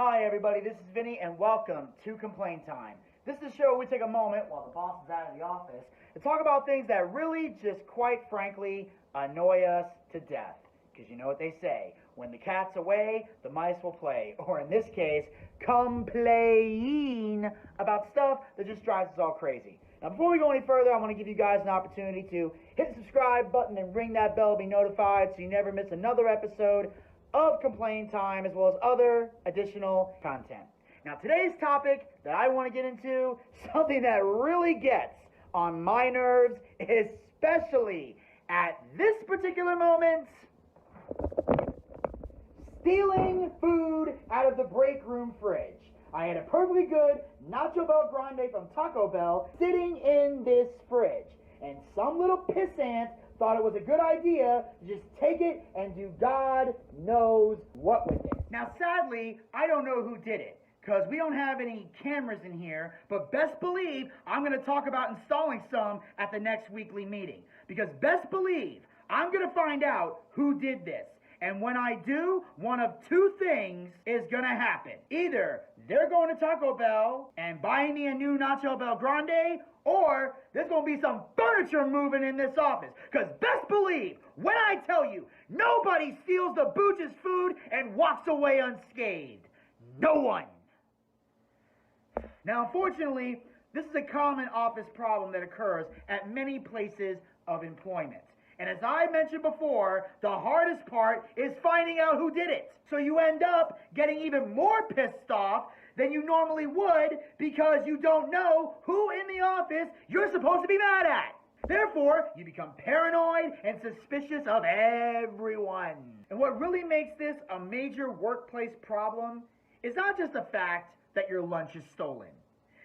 Hi everybody, this is Vinny and welcome to Complain Time. This is a show where we take a moment while the boss is out of the office to talk about things that really just quite frankly annoy us to death. Because you know what they say, when the cat's away, the mice will play. Or in this case, complain about stuff that just drives us all crazy. Now before we go any further, I want to give you guys an opportunity to hit the subscribe button and ring that bell to be notified so you never miss another episode of Complain Time, as well as other additional content. Now today's topic that I want to get into, something that really gets on my nerves, especially at this particular moment: stealing food out of the break room fridge. I had a perfectly good Nacho BellGrande from Taco Bell sitting in this fridge, and some little pissant thought it was a good idea to just take it and do God knows what with it. Now sadly, I don't know who did it, because we don't have any cameras in here, but best believe I'm going to talk about installing some at the next weekly meeting. Because best believe I'm going to find out who did this. And when I do, one of two things is going to happen. Either they're going to Taco Bell and buying me a new Nacho BellGrande, or there's going to be some furniture moving in this office. Because best believe, when I tell you, nobody steals the Bucci's food and walks away unscathed. No one. Now, unfortunately, this is a common office problem that occurs at many places of employment. And as I mentioned before, the hardest part is finding out who did it. So you end up getting even more pissed off than you normally would because you don't know who in the office you're supposed to be mad at. Therefore, you become paranoid and suspicious of everyone. And what really makes this a major workplace problem is not just the fact that your lunch is stolen.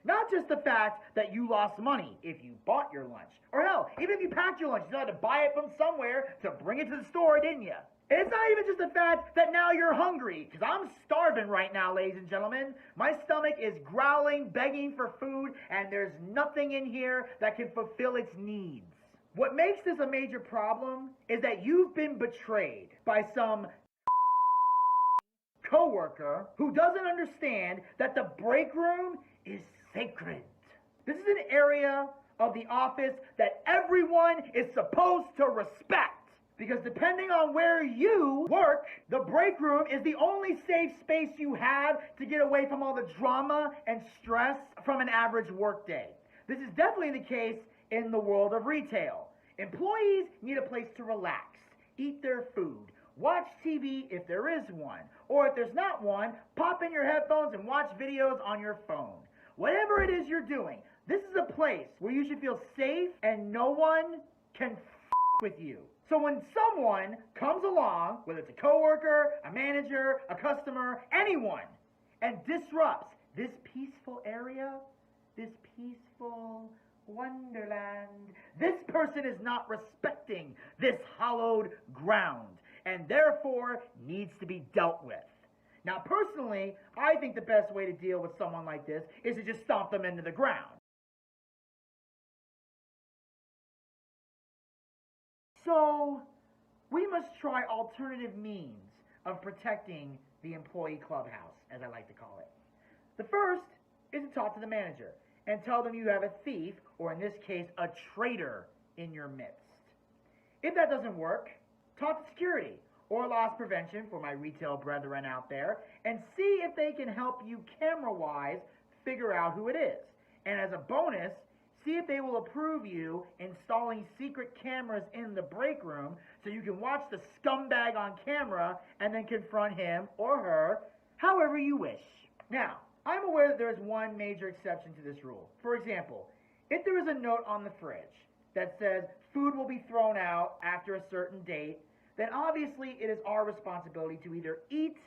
Not just the fact that you lost money if you bought your lunch. Or hell, even if you packed your lunch, you still had to buy it from somewhere to bring it to the store, didn't you? And it's not even just the fact that now you're hungry, because I'm starving right now, ladies and gentlemen. My stomach is growling, begging for food, and there's nothing in here that can fulfill its needs. What makes this a major problem is that you've been betrayed by some coworker who doesn't understand that the break room is sacred. This is an area of the office that everyone is supposed to respect. Because depending on where you work, the break room is the only safe space you have to get away from all the drama and stress from an average workday. This is definitely the case in the world of retail. Employees need a place to relax, eat their food, watch TV if there is one, or if there's not one, pop in your headphones and watch videos on your phone. Whatever it is you're doing, this is a place where you should feel safe and no one can f*** with you. So when someone comes along, whether it's a coworker, a manager, a customer, anyone, and disrupts this peaceful area, this peaceful wonderland, this person is not respecting this hallowed ground and therefore needs to be dealt with. Now personally, I think the best way to deal with someone like this is to just stomp them into the ground. So we must try alternative means of protecting the employee clubhouse, as I like to call it. The first is to talk to the manager and tell them you have a thief, or in this case, a traitor, in your midst. If that doesn't work, talk to security or loss prevention for my retail brethren out there and see if they can help you camera-wise figure out who it is. And as a bonus, see if they will approve you installing secret cameras in the break room so you can watch the scumbag on camera and then confront him or her however you wish. Now, I'm aware that there is one major exception to this rule. For example, if there is a note on the fridge that says food will be thrown out after a certain date, then obviously it is our responsibility to either eat,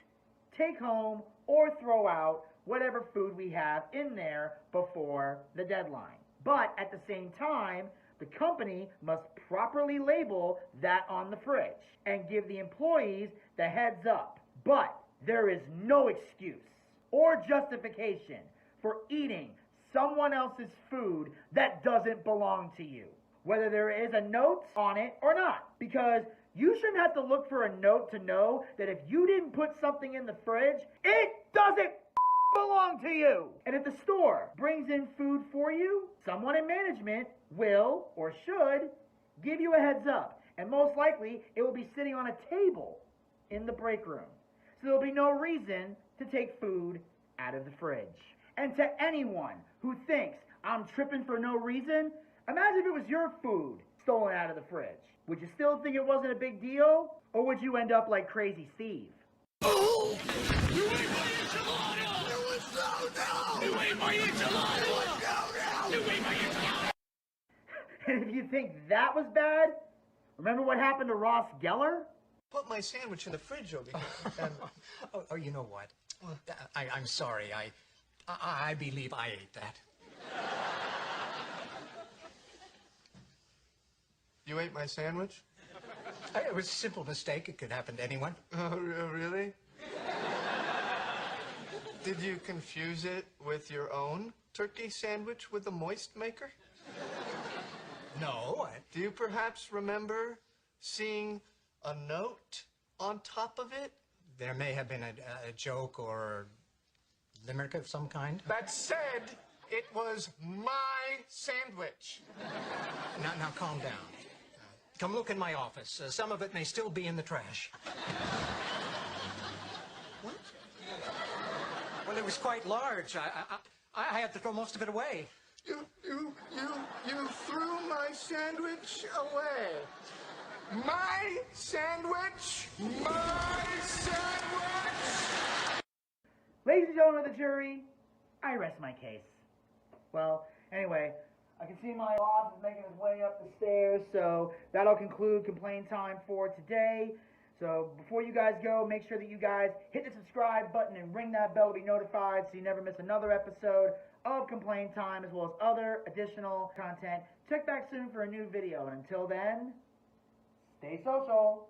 take home, or throw out whatever food we have in there before the deadline. But at the same time, the company must properly label that on the fridge and give the employees the heads up. But there is no excuse or justification for eating someone else's food that doesn't belong to you, whether there is a note on it or not, because you shouldn't have to look for a note to know that if you didn't put something in the fridge, it doesn't belong to you. And if the store brings in food for you, someone in management will or should give you a heads up. And most likely, it will be sitting on a table in the break room. So there'll be no reason to take food out of the fridge. And to anyone who thinks I'm tripping for no reason, imagine if it was your food stolen out of the fridge. Would you still think it wasn't a big deal? Or would you end up like Crazy Steve? Oh! You ate my enchilada! It was so dumb! You ate my enchilada! It was so dumb! You ate my enchilada! And if you think that was bad, remember what happened to Ross Geller? Put my sandwich in the fridge over here. And... you know what? I'm sorry. I believe I ate that. You ate my sandwich? It was a simple mistake. It could happen to anyone. Oh, really? Did you confuse it with your own turkey sandwich with a moist maker? No. Do you perhaps remember seeing a note on top of it? There may have been a joke or limerick of some kind. That said, it was my sandwich. Now calm down. Come look in my office. Some of it may still be in the trash. What? Well, it was quite large. I had to throw most of it away. You threw my sandwich away. My sandwich! My sandwich! Ladies and gentlemen of the jury, I rest my case. Well, anyway, I can see my boss is making his way up the stairs, so that'll conclude complaint time for today. So before you guys go, make sure that you guys hit the subscribe button and ring that bell to be notified so you never miss another episode of Complaint Time, as well as other additional content. Check back soon for a new video, and until then, stay social.